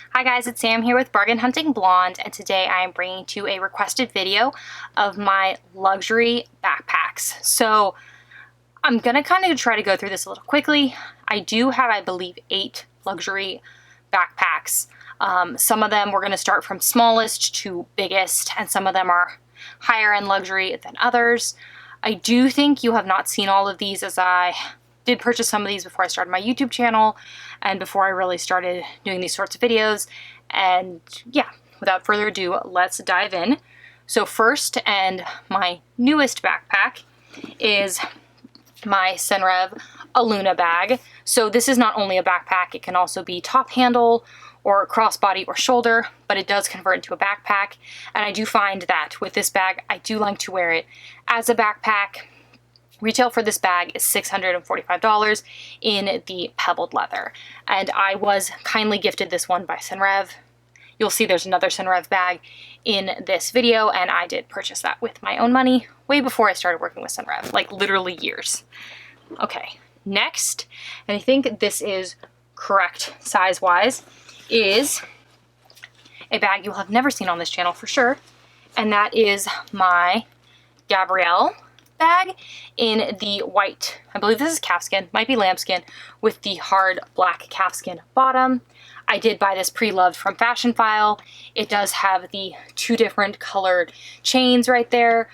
Hi guys, it's Sam here with Bargain Hunting Blonde, and today I am bringing to you a requested video of my luxury backpacks. So I'm gonna kind of try to go through this a little quickly. I do have, I believe, 8 luxury backpacks. Some of them we're gonna start from smallest to biggest, and some of them are higher end luxury than others. I do think you have not seen all of these, as I did purchase some of these before I started my YouTube channel and before I really started doing these sorts of videos. And yeah, without further ado, let's dive in. So first, and my newest backpack, is my Senreve Aluna bag. So this is not only a backpack, it can also be top handle or crossbody or shoulder, but it does convert into a backpack. And I do find that with this bag, I do like to wear it as a backpack. Retail for this bag is $645 in the pebbled leather. And I was kindly gifted this one by Senreve. You'll see there's another Senreve bag in this video, and I did purchase that with my own money way before I started working with Senreve, like literally years. Okay, next, and I think this is correct size-wise, is a bag you'll have never seen on this channel for sure, and that is my Gabrielle bag in the white, I believe this is calfskin, might be lambskin, with the hard black calfskin bottom. I did buy this pre-loved from Fashion File. It does have the 2 different colored chains right there,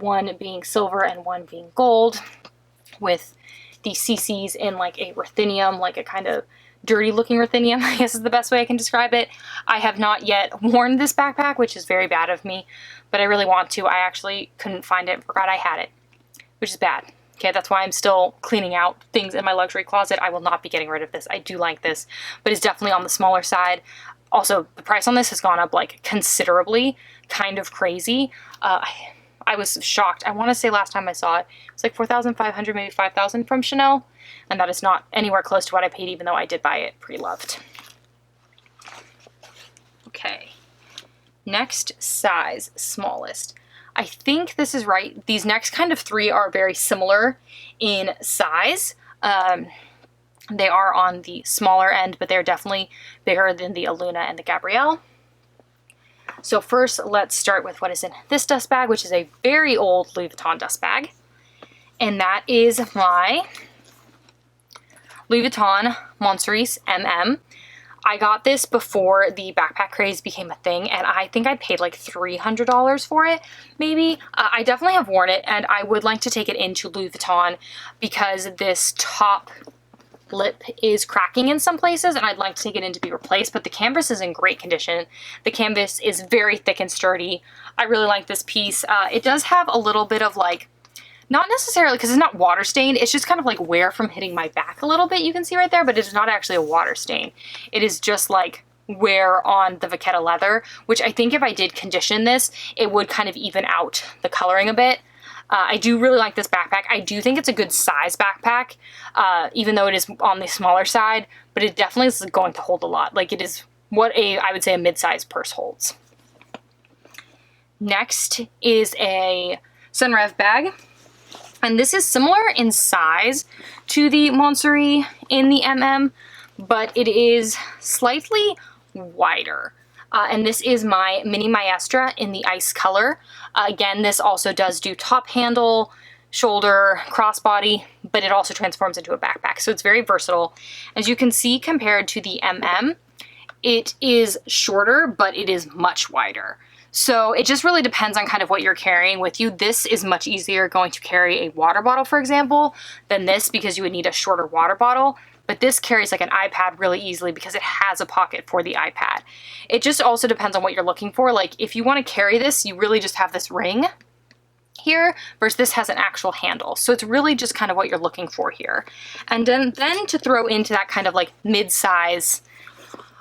one being silver and one being gold, with the CCs in like a ruthenium, like a kind of dirty looking ruthenium, I guess is the best way I can describe it. I have not yet worn this backpack, which is very bad of me, but I really want to. I actually couldn't find it, forgot I had it, which is bad. Okay, that's why I'm still cleaning out things in my luxury closet. I will not be getting rid of this. I do like this, but it's definitely on the smaller side. Also, the price on this has gone up like considerably, kind of crazy. I was shocked. I want to say last time I saw it, it was like $4,500, maybe $5,000 from Chanel, and that is not anywhere close to what I paid, even though I did buy it pre-loved. Okay, next size, smallest. I think this is right. These next kind of 3 are very similar in size. They are on the smaller end, but they're definitely bigger than the Aluna and the Gabrielle. So first, let's start with what is in this dust bag, which is a very old Louis Vuitton dust bag. And that is my Louis Vuitton Montsouris MM. I got this before the backpack craze became a thing, and I think I paid like $300 for it, maybe. I definitely have worn it, and I would like to take it into Louis Vuitton because this top lip is cracking in some places, and I'd like to take it in to be replaced, but the canvas is in great condition. The canvas is very thick and sturdy. I really like this piece. It does have a little bit of like, not necessarily, because it's not water stained, it's just kind of like wear from hitting my back a little bit, you can see right there, but it's not actually a water stain. It is just like wear on the Vachetta leather, which I think if I did condition this, it would kind of even out the coloring a bit. I do really like this backpack. I do think it's a good size backpack, even though it is on the smaller side, but it definitely is going to hold a lot. Like it is what I would say a mid-size purse holds. Next is a Senreve bag. And this is similar in size to the Montsouris in the MM, but it is slightly wider. And this is my mini Maestra in the ice color. Again, this also does do top handle, shoulder, crossbody, but it also transforms into a backpack. So it's very versatile. As you can see, compared to the MM, it is shorter, but it is much wider. So it just really depends on kind of what you're carrying with you. This is much easier going to carry a water bottle, for example, than this, because you would need a shorter water bottle. But this carries like an iPad really easily because it has a pocket for the iPad. It just also depends on what you're looking for. Like if you want to carry this, you really just have this ring here, versus this has an actual handle. So it's really just kind of what you're looking for here. And then to throw into that kind of like mid-size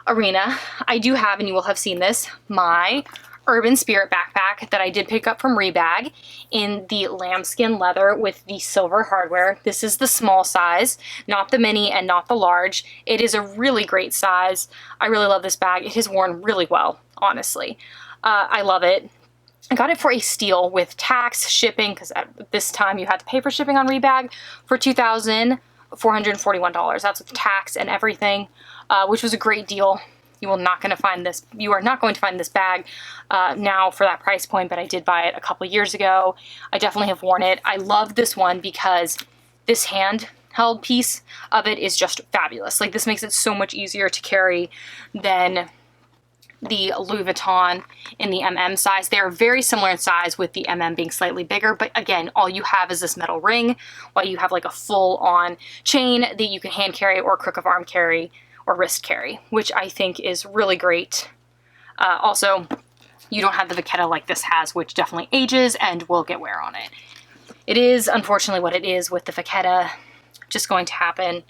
arena, I do have, and you will have seen this, my Urban Spirit backpack that I did pick up from Rebag in the lambskin leather with the silver hardware. This is the small size, not the mini and not the large. It is a really great size. I really love this bag. It has worn really well, honestly. I love it. I got it for a steal with tax, shipping, because at this time you had to pay for shipping on Rebag, for $2,441. That's with tax and everything, which was a great deal. You are not going to find this bag now for that price point, but I did buy it a couple years ago. I definitely have worn it. I love this one because this handheld piece of it is just fabulous. Like, this makes it so much easier to carry than the Louis Vuitton in the MM size. They are very similar in size, with the MM being slightly bigger, but again, all you have is this metal ring, while you have like a full-on chain that you can hand carry or crook of arm carry or wrist carry, which I think is really great. Also, you don't have the vachetta like this has, which definitely ages and will get wear on it. It is unfortunately what it is with the vachetta, just going to happen.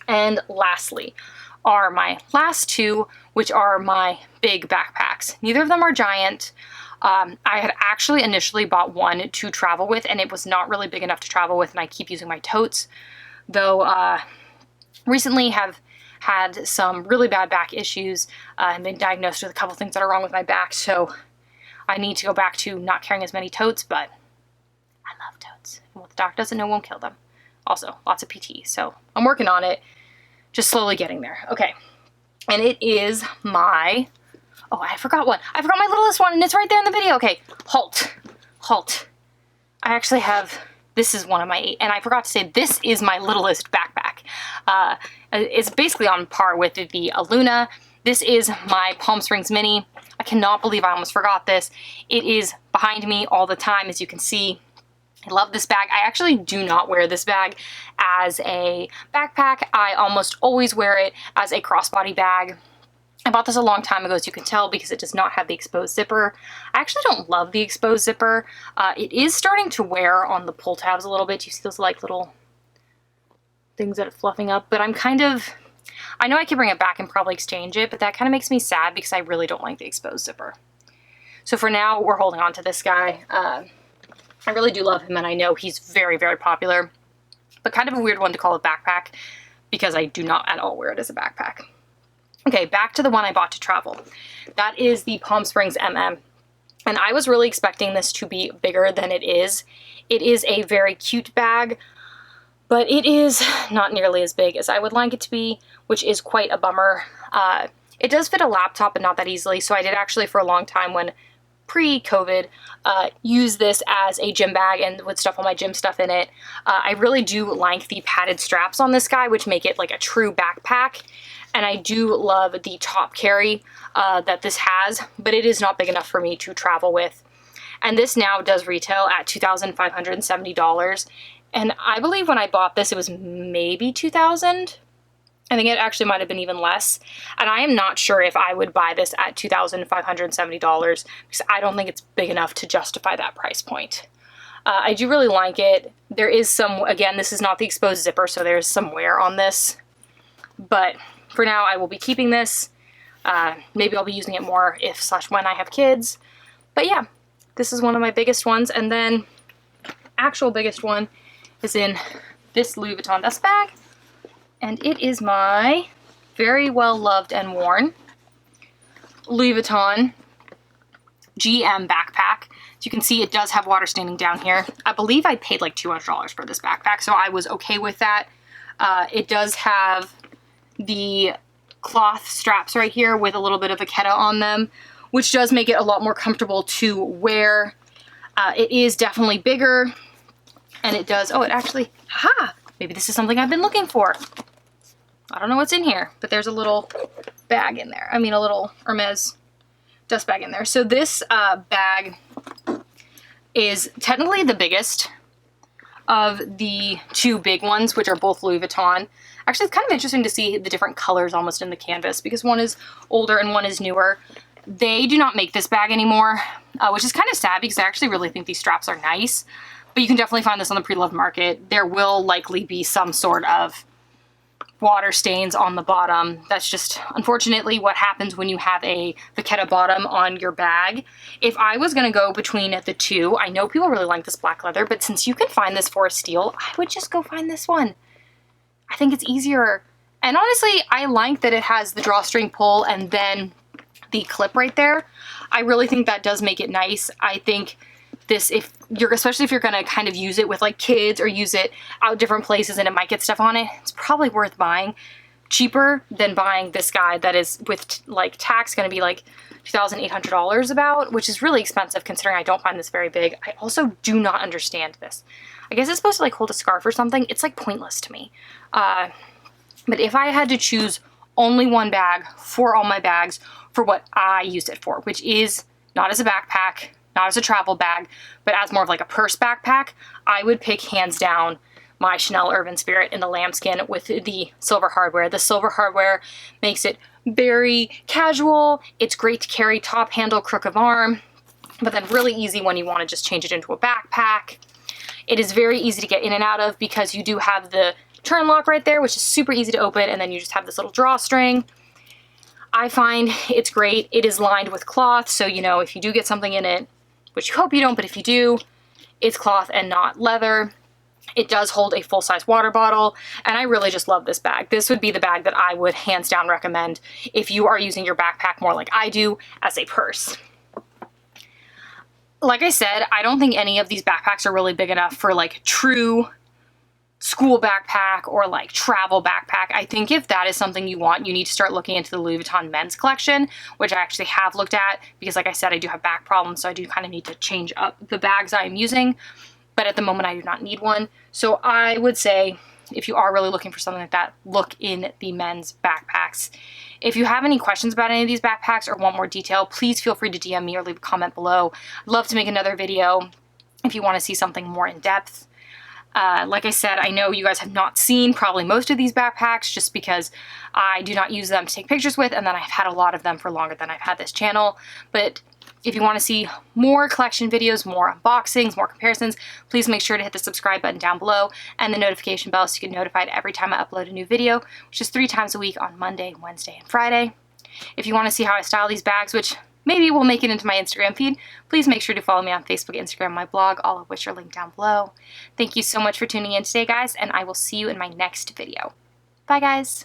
And lastly are my last two, which are my big backpacks. Neither of them are giant. I had actually initially bought one to travel with, and it was not really big enough to travel with, and I keep using my totes, though recently have had some really bad back issues and been diagnosed with a couple things that are wrong with my back, so I need to go back to not carrying as many totes, but I love totes. And what the doctor doesn't know won't kill them. Also, lots of PT, so I'm working on it. Just slowly getting there. Okay. And it is my, oh, I forgot one. I forgot my littlest one, and it's right there in the video. Okay. Halt. I actually have, this is one of my 8, and I forgot to say, this is my littlest backpack. It's basically on par with the Aluna. This is my Palm Springs Mini. I cannot believe I almost forgot this. It is behind me all the time, as you can see. I love this bag. I actually do not wear this bag as a backpack. I almost always wear it as a crossbody bag. I bought this a long time ago, as you can tell, because it does not have the exposed zipper. I actually don't love the exposed zipper. It is starting to wear on the pull tabs a little bit. You see those like little things that are fluffing up, but I'm kind of, I know I could bring it back and probably exchange it, but that kind of makes me sad because I really don't like the exposed zipper. So for now, we're holding on to this guy. I really do love him, and I know he's very, very popular, but kind of a weird one to call a backpack because I do not at all wear it as a backpack. Okay, back to the one I bought to travel. That is the Palm Springs MM, and I was really expecting this to be bigger than it is. It is a very cute bag, but it is not nearly as big as I would like it to be, which is quite a bummer. It does fit a laptop, but not that easily, so I did actually for a long time, when pre-COVID, use this as a gym bag and would stuff all my gym stuff in it. I really do like the padded straps on this guy, which make it like a true backpack. And I do love the top carry that this has, but it is not big enough for me to travel with. And this now does retail at $2,570. And I believe when I bought this, it was maybe $2,000. I think it actually might have been even less. And I am not sure if I would buy this at $2,570 because I don't think it's big enough to justify that price point. I do really like it. There is some, again, this is not the exposed zipper, so there's some wear on this. But for now, I will be keeping this. Maybe I'll be using it more if/when I have kids. But yeah, this is one of my biggest ones. And then actual biggest one is in this Louis Vuitton dust bag. And it is my very well loved and worn Louis Vuitton GM backpack. As you can see, it does have water standing down here. I believe I paid like $200 for this backpack, so I was okay with that. It does have the cloth straps right here with a little bit of vachetta on them, which does make it a lot more comfortable to wear. It is definitely bigger, and it does, oh, it actually, haha, maybe this is something I've been looking for. I don't know what's in here, but there's a little bag in there. I mean, a little Hermes dust bag in there. So this bag is technically the biggest of the two big ones, which are both Louis Vuitton. Actually, it's kind of interesting to see the different colors almost in the canvas because one is older and one is newer. They do not make this bag anymore, which is kind of sad because I actually really think these straps are nice, but you can definitely find this on the Preloved market. There will likely be some sort of water stains on the bottom. That's just unfortunately what happens when you have a vachetta bottom on your bag. If I was going to go between the two, I know people really like this black leather, but since you can find this for a steal, I would just go find this one. I think it's easier. And honestly, I like that it has the drawstring pull and then the clip right there. I really think that does make it nice. I think this, especially if you're gonna kind of use it with like kids or use it out different places and it might get stuff on it, it's probably worth buying cheaper than buying this guy that is with like tax going to be like $2,800 about, which is really expensive considering I don't find this very big. I also do not understand this. I guess it's supposed to like hold a scarf or something. It's like pointless to me. But if I had to choose only one bag for all my bags for what I used it for, which is not as a backpack, not as a travel bag, but as more of like a purse backpack, I would pick hands down my Chanel Urban Spirit in the lambskin with the silver hardware. The silver hardware makes it very casual. It's great to carry top handle, crook of arm, but then really easy when you want to just change it into a backpack. It is very easy to get in and out of because you do have the turn lock right there, which is super easy to open, and then you just have this little drawstring. I find it's great. It is lined with cloth, so you know if you do get something in it, which you hope you don't, but if you do, it's cloth and not leather. It does hold a full-size water bottle, and I really just love this bag. This would be the bag that I would hands down recommend if you are using your backpack more like I do as a purse. Like I said, I don't think any of these backpacks are really big enough for like true school backpack or like travel backpack. I think if that is something you want, you need to start looking into the Louis Vuitton men's collection, which I actually have looked at because like I said, I do have back problems, so I do kind of need to change up the bags I'm using. But at the moment I do not need one. So I would say if you are really looking for something like that, look in the men's backpacks. If you have any questions about any of these backpacks or want more detail, please feel free to DM me or leave a comment below. I'd love to make another video if you want to see something more in depth. Like I said, I know you guys have not seen probably most of these backpacks just because I do not use them to take pictures with, and then I've had a lot of them for longer than I've had this channel. But if you want to see more collection videos, more unboxings, more comparisons, please make sure to hit the subscribe button down below and the notification bell so you get notified every time I upload a new video, which is 3 times a week on Monday, Wednesday, and Friday. If you want to see how I style these bags, which maybe will make it into my Instagram feed, please make sure to follow me on Facebook, Instagram, my blog, all of which are linked down below. Thank you so much for tuning in today, guys, and I will see you in my next video. Bye, guys.